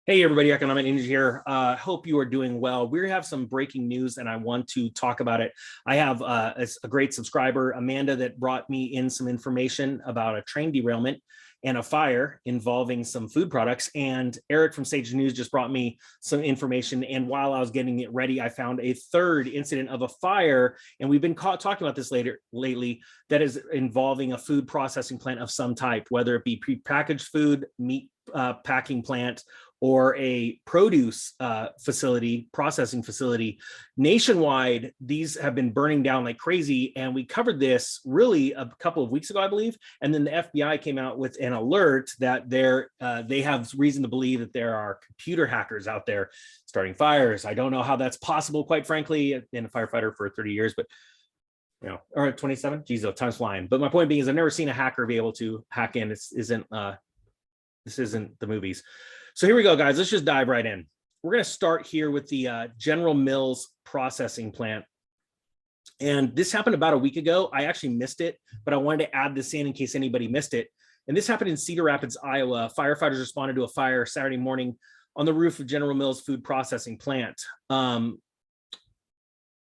Hey everybody, Economic Ninja here. Hope you are doing well. We have some breaking news and I want to talk about it. I have a great subscriber, Amanda, that brought me in some information about a train derailment and a fire involving some food products. And Eric from Sage News just brought me some information. And while I was getting it ready, I found a third incident of a fire. And we've been talking about this lately, that is involving a food processing plant of some type, whether it be prepackaged food, meat packing plant, or a produce processing facility. Nationwide, these have been burning down like crazy. And we covered this really a couple of weeks ago, I believe. And then the FBI came out with an alert that they have reason to believe that there are computer hackers out there starting fires. I don't know how that's possible, quite frankly. I've been a firefighter for 30 years, but or 27, geez, time's flying. But my point being is I've never seen a hacker be able to hack in. This isn't the movies. So here we go, guys. Let's just dive right in. We're going to start here with the General Mills processing plant. And this happened about a week ago. I actually missed it, but I wanted to add this in case anybody missed it. And this happened in Cedar Rapids, Iowa. Firefighters responded to a fire Saturday morning on the roof of General Mills food processing plant. They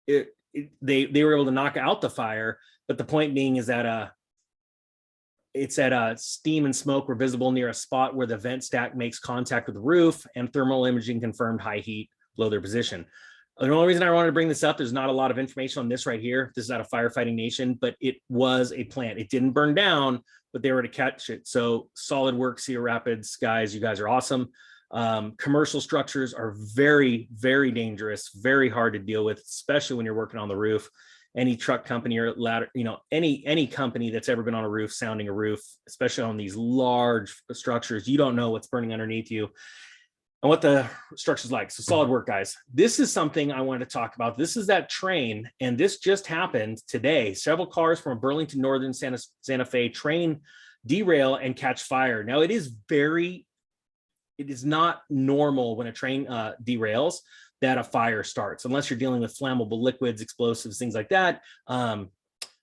were able to knock out the fire, but the point being is that it said steam and smoke were visible near a spot where the vent stack makes contact with the roof, and thermal imaging confirmed high heat below their position. The only reason I wanted to bring this up, there's not a lot of information on this right here. This is out of Firefighting Nation, but it was a plant. It didn't burn down, but they were to catch it. So solid work, Cedar Rapids, guys. You guys are awesome. Commercial structures are very, very dangerous, very hard to deal with, especially when you're working on the roof. Any truck company or ladder, any company that's ever been on a roof, sounding a roof, especially on these large structures, you don't know what's burning underneath you and what the structure's like. So solid work, guys. This is something I wanted to talk about. This is that train, and this just happened today. Several cars from a Burlington Northern Santa Fe train derail and catch fire. Now, it is not normal when a train derails that a fire starts, unless you're dealing with flammable liquids, explosives, things like that,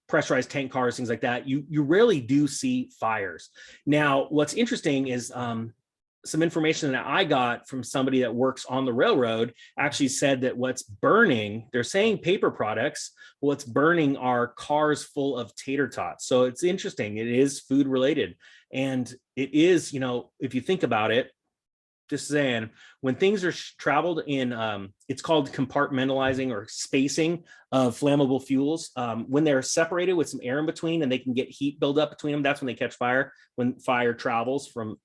pressurized tank cars, things like that. You rarely do see fires. Now, what's interesting is some information that I got from somebody that works on the railroad actually said that what's burning, they're saying paper products, what's burning are cars full of tater tots. So it's interesting. It is food related. And it is, if you think about it, just saying, when things are traveled in, it's called compartmentalizing or spacing of flammable fuels. When they're separated with some air in between and they can get heat buildup between them, that's when they catch fire, when fire travels from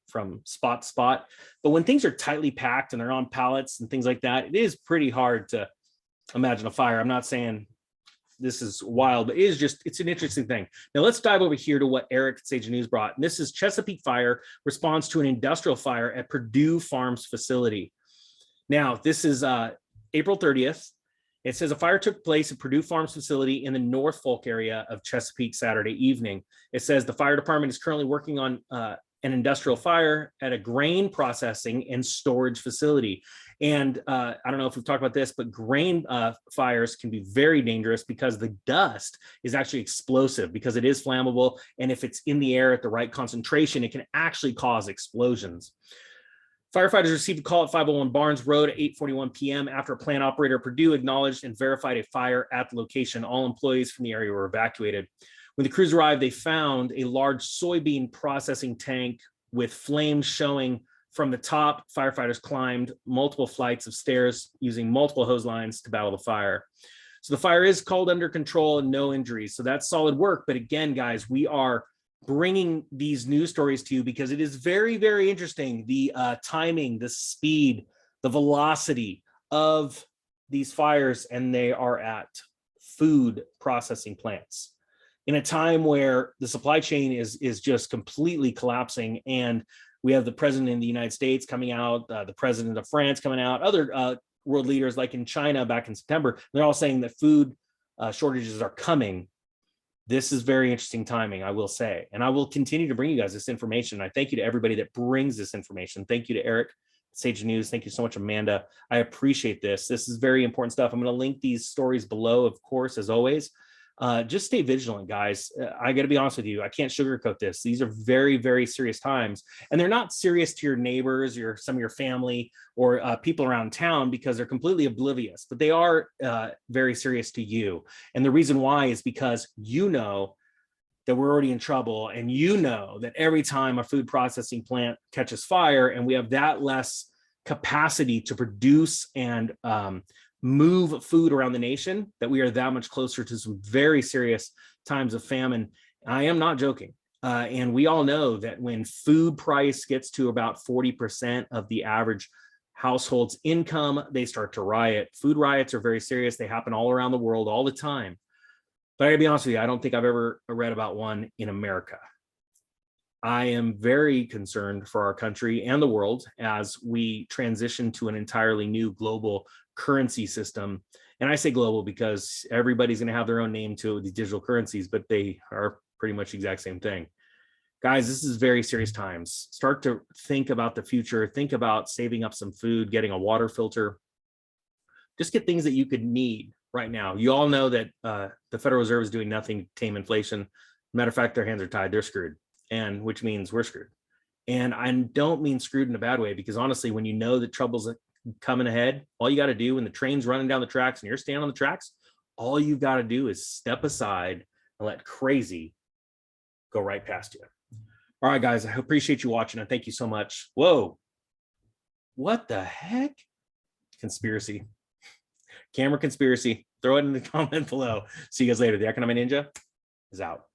spot to spot. But when things are tightly packed and they're on pallets and things like that, it is pretty hard to imagine a fire. I'm not saying this is wild, but it's an interesting thing. Now let's dive over here to what Eric at Sage News brought. And this is Chesapeake Fire responds to an industrial fire at Purdue Farms facility. Now, this is April 30th. It says a fire took place at Purdue Farms facility in the North Folk area of Chesapeake Saturday evening. It says the fire department is currently working on an industrial fire at a grain processing and storage facility. And I don't know if we've talked about this, but grain fires can be very dangerous because the dust is actually explosive, because it is flammable. And if it's in the air at the right concentration, it can actually cause explosions. Firefighters received a call at 501 Barnes Road at 8:41 p.m. after a plant operator at Purdue acknowledged and verified a fire at the location. All employees from the area were evacuated. When the crews arrived, they found a large soybean processing tank with flames showing from the top. Firefighters climbed multiple flights of stairs using multiple hose lines to battle the fire. So the fire is called under control and no injuries. So that's solid work. But again, guys, we are bringing these news stories to you because it is very, very interesting. The timing, the speed, the velocity of these fires, and they are at food processing plants in a time where the supply chain is just completely collapsing. And we have the president of the United States coming out, the president of France coming out, other world leaders like in China back in September. They're all saying that food shortages are coming. This is very interesting timing, I will say. And I will continue to bring you guys this information. I thank you to everybody that brings this information. Thank you to Eric, Sage News. Thank you so much, Amanda. I appreciate this. This is very important stuff. I'm going to link these stories below, of course, as always. just stay vigilant, guys. I got to be honest with you. I can't sugarcoat this. These are very, very serious times, and they're not serious to your neighbors, some of your family, or people around town, because they're completely oblivious. But they are very serious to you, and the reason why is because you know that we're already in trouble, and you know that every time a food processing plant catches fire, and we have that less capacity to produce and move food around the nation, that we are that much closer to some very serious times of famine. I am not joking. And we all know that when food price gets to about 40% of the average household's income, they start to riot. Food riots are very serious. They happen all around the world all the time. But I gotta be honest with you, I don't think I've ever read about one in America. I am very concerned for our country and the world as we transition to an entirely new global currency system. And I say global because everybody's going to have their own name to it with these digital currencies, but they are pretty much the exact same thing. Guys, this is very serious times. Start to think about the future. Think about saving up some food, getting a water filter. Just get things that you could need right now. You all know that the Federal Reserve is doing nothing to tame inflation. Matter of fact, their hands are tied. They're screwed. And which means we're screwed. And I don't mean screwed in a bad way, because honestly, when you know that trouble's coming ahead, all you got to do when the train's running down the tracks and you're standing on the tracks, all you've got to do is step aside and let crazy go right past you. All right, guys, I appreciate you watching, and thank you so much. Whoa, what the heck? Conspiracy. Camera conspiracy. Throw it in the comment below. See you guys later. The Economic Ninja is out.